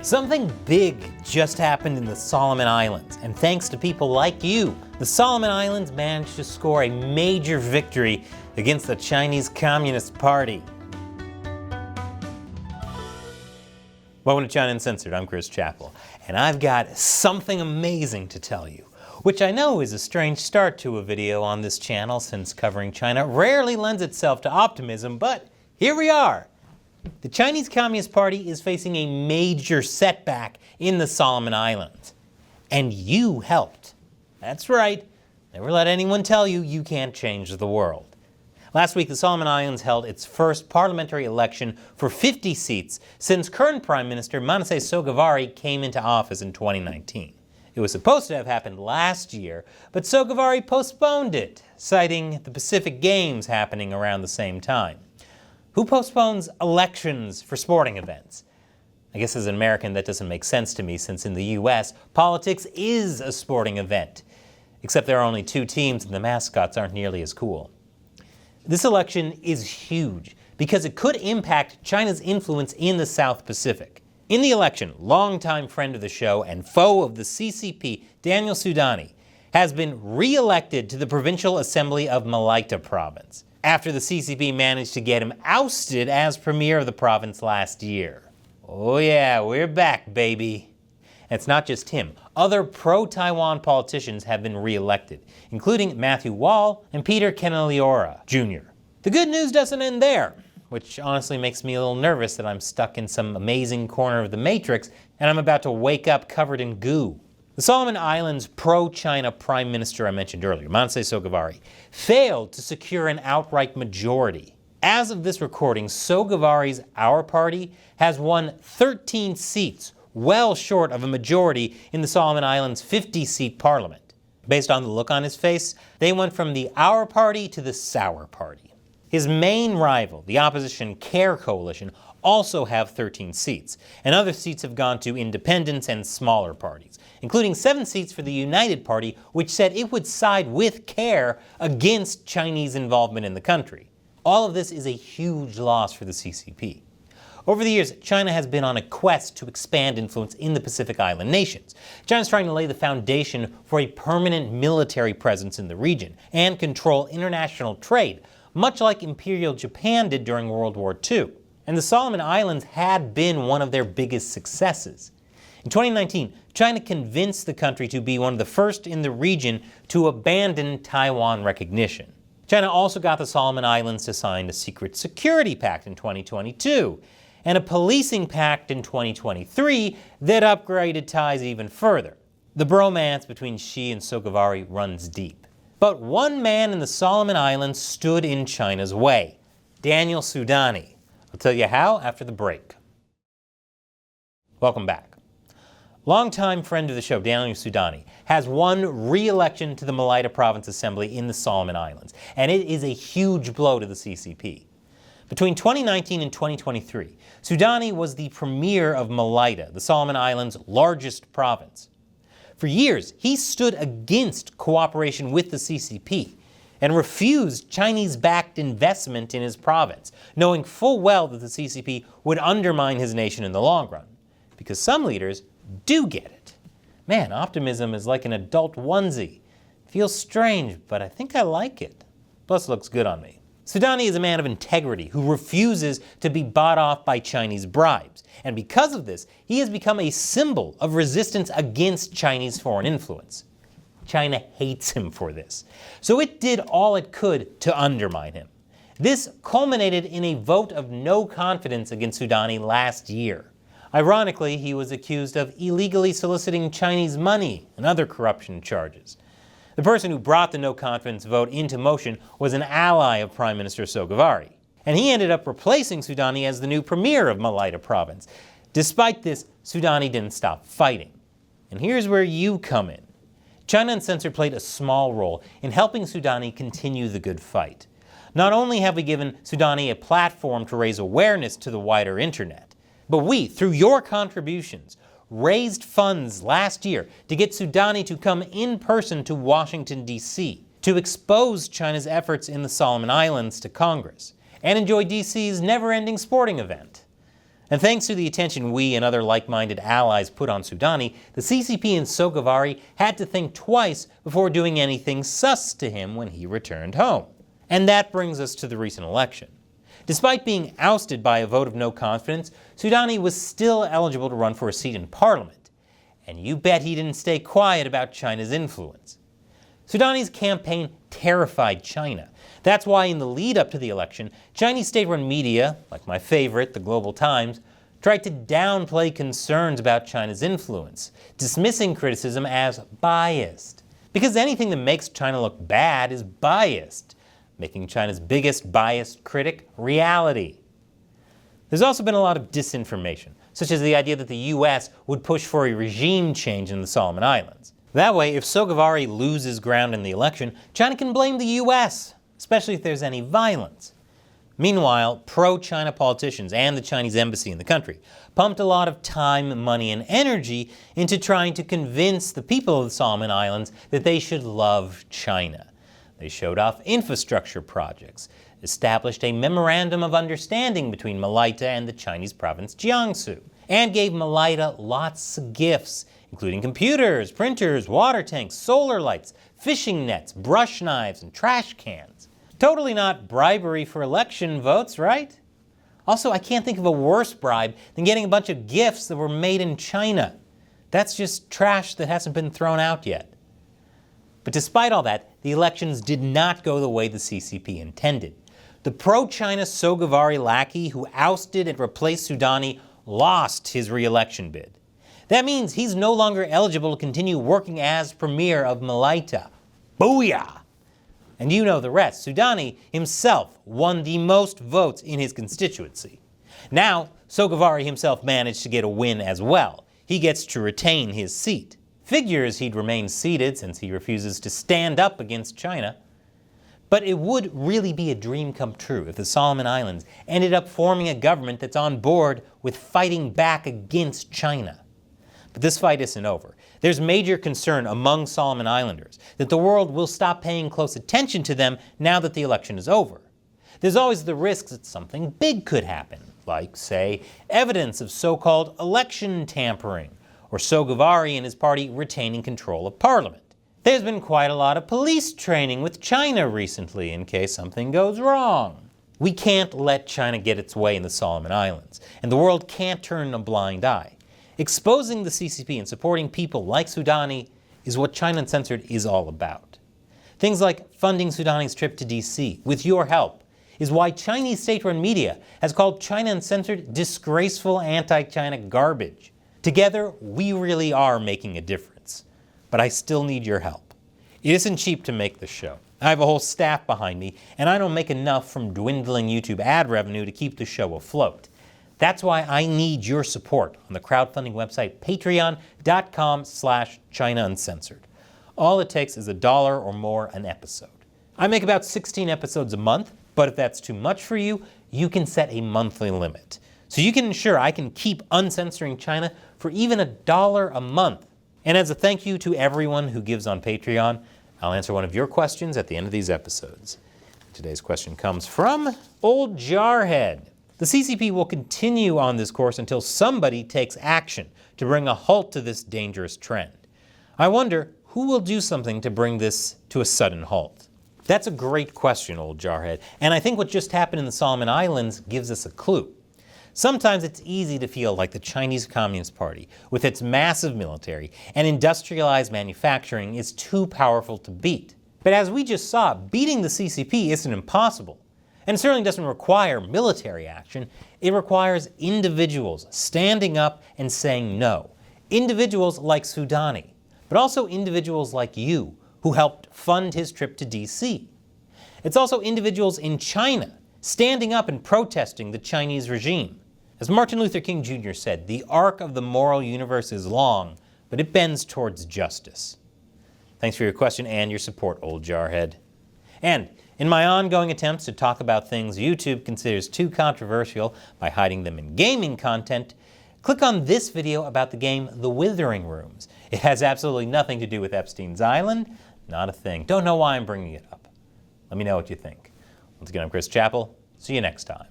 Something big just happened in the Solomon Islands, and thanks to people like you, the Solomon Islands managed to score a major victory against the Chinese Communist Party. Welcome to China Uncensored, I'm Chris Chappell, and I've got something amazing to tell you, which I know is a strange start to a video on this channel since covering China rarely lends itself to optimism, but here we are. The Chinese Communist Party is facing a major setback in the Solomon Islands. And you helped. That's right. Never let anyone tell you you can't change the world. Last week, the Solomon Islands held its first parliamentary election for 50 seats since current Prime Minister Manasseh Sogavare came into office in 2019. It was supposed to have happened last year, but Sogavare postponed it, citing the Pacific Games happening around the same time. Who postpones elections for sporting events? I guess as an American that doesn't make sense to me, since in the US, politics is a sporting event. Except there are only two teams and the mascots aren't nearly as cool. This election is huge because it could impact China's influence in the South Pacific. In the election, longtime friend of the show and foe of the CCP, Daniel Sudani, has been re-elected to the Provincial Assembly of Malaita Province, after the CCP managed to get him ousted as premier of the province last year. Oh yeah, we're back, baby. And it's not just him. Other pro-Taiwan politicians have been re-elected, including Matthew Wall and Peter Keneliora Jr. The good news doesn't end there, which honestly makes me a little nervous that I'm stuck in some amazing corner of the Matrix and I'm about to wake up covered in goo. The Solomon Islands pro-China Prime Minister I mentioned earlier, Manasseh Sogavare, failed to secure an outright majority. As of this recording, Sogavare's Our Party has won 13 seats, well short of a majority in the Solomon Islands' 50-seat parliament. Based on the look on his face, they went from the Our Party to the Sour Party. His main rival, the opposition CARE coalition, also have 13 seats, and other seats have gone to independents and smaller parties, including 7 seats for the United Party, which said it would side with CARE against Chinese involvement in the country. All of this is a huge loss for the CCP. Over the years, China has been on a quest to expand influence in the Pacific Island nations. China's trying to lay the foundation for a permanent military presence in the region and control international trade, much like Imperial Japan did during World War II. And the Solomon Islands had been one of their biggest successes. In 2019, China convinced the country to be one of the first in the region to abandon Taiwan recognition. China also got the Solomon Islands to sign a secret security pact in 2022, and a policing pact in 2023 that upgraded ties even further. The bromance between Xi and Sogavare runs deep. But one man in the Solomon Islands stood in China's way, Daniel Sudani. I'll tell you how after the break. Welcome back. Longtime friend of the show, Daniel Sudani, has won re-election to the Malaita Province Assembly in the Solomon Islands, and it is a huge blow to the CCP. Between 2019 and 2023, Sudani was the premier of Malaita, the Solomon Islands' largest province. For years, he stood against cooperation with the CCP and refused Chinese-backed investment in his province, knowing full well that the CCP would undermine his nation in the long run. Because some leaders do get it. Man, optimism is like an adult onesie. Feels strange, but I think I like it. Plus, it looks good on me. Sudani is a man of integrity who refuses to be bought off by Chinese bribes. And because of this, he has become a symbol of resistance against Chinese foreign influence. China hates him for this, so it did all it could to undermine him. This culminated in a vote of no confidence against Sudani last year. Ironically, he was accused of illegally soliciting Chinese money and other corruption charges. The person who brought the no confidence vote into motion was an ally of Prime Minister Sogavare, and he ended up replacing Sudani as the new premier of Malaita Province. Despite this, Sudani didn't stop fighting. And here's where you come in. China Uncensored played a small role in helping Sudani continue the good fight. Not only have we given Sudani a platform to raise awareness to the wider internet, but we, through your contributions, raised funds last year to get Sudani to come in person to Washington, D.C., to expose China's efforts in the Solomon Islands to Congress, and enjoy D.C.'s never-ending sporting event. And thanks to the attention we and other like-minded allies put on Sudani, the CCP and Sogavari had to think twice before doing anything sus to him when he returned home. And that brings us to the recent election. Despite being ousted by a vote of no confidence, Sudani was still eligible to run for a seat in parliament. And you bet he didn't stay quiet about China's influence. Sudani's campaign terrified China. That's why in the lead up to the election, Chinese state-run media, like my favorite, the Global Times, tried to downplay concerns about China's influence, dismissing criticism as biased. Because anything that makes China look bad is biased, making China's biggest biased critic reality. There's also been a lot of disinformation, such as the idea that the US would push for a regime change in the Solomon Islands. That way, if Sogavari loses ground in the election, China can blame the US, especially if there's any violence. Meanwhile, pro-China politicians and the Chinese embassy in the country pumped a lot of time, money, and energy into trying to convince the people of the Solomon Islands that they should love China. They showed off infrastructure projects, established a memorandum of understanding between Malaita and the Chinese province Jiangsu, and gave Malaita lots of gifts, including computers, printers, water tanks, solar lights, fishing nets, brush knives, and trash cans. Totally not bribery for election votes, right? Also, I can't think of a worse bribe than getting a bunch of gifts that were made in China. That's just trash that hasn't been thrown out yet. But despite all that, the elections did not go the way the CCP intended. The pro-China Sogavari lackey who ousted and replaced Sudani lost his re-election bid. That means he's no longer eligible to continue working as premier of Malaita. Booyah! And you know the rest. Sudani himself won the most votes in his constituency. Now, Sogavari himself managed to get a win as well. He gets to retain his seat. Figures he'd remain seated since he refuses to stand up against China. But it would really be a dream come true if the Solomon Islands ended up forming a government that's on board with fighting back against China. But this fight isn't over. There's major concern among Solomon Islanders that the world will stop paying close attention to them now that the election is over. There's always the risk that something big could happen, like, say, evidence of so-called election tampering, or Sogavari and his party retaining control of parliament. There's been quite a lot of police training with China recently in case something goes wrong. We can't let China get its way in the Solomon Islands, and the world can't turn a blind eye. Exposing the CCP and supporting people like Sudani is what China Uncensored is all about. Things like funding Sudani's trip to DC, with your help, is why Chinese state-run media has called China Uncensored disgraceful anti-China garbage. Together, we really are making a difference. But I still need your help. It isn't cheap to make this show. I have a whole staff behind me, and I don't make enough from dwindling YouTube ad revenue to keep the show afloat. That's why I need your support on the crowdfunding website patreon.com/China Uncensored. All it takes is $1 or more an episode. I make about 16 episodes a month, but if that's too much for you, you can set a monthly limit. So you can ensure I can keep uncensoring China for even $1 a month. And as a thank you to everyone who gives on Patreon, I'll answer one of your questions at the end of these episodes. Today's question comes from Old Jarhead. The CCP will continue on this course until somebody takes action to bring a halt to this dangerous trend. I wonder who will do something to bring this to a sudden halt. That's a great question, Old Jarhead, and I think what just happened in the Solomon Islands gives us a clue. Sometimes it's easy to feel like the Chinese Communist Party, with its massive military and industrialized manufacturing, is too powerful to beat. But as we just saw, beating the CCP isn't impossible. And it certainly doesn't require military action. It requires individuals standing up and saying no. Individuals like Sudani, but also individuals like you who helped fund his trip to DC. It's also individuals in China standing up and protesting the Chinese regime. As Martin Luther King Jr. said, the arc of the moral universe is long, but it bends towards justice. Thanks for your question and your support, Old Jarhead. And in my ongoing attempts to talk about things YouTube considers too controversial by hiding them in gaming content, click on this video about the game The Withering Rooms. It has absolutely nothing to do with Epstein's Island, not a thing. Don't know why I'm bringing it up. Let me know what you think. Once again, I'm Chris Chappell. See you next time.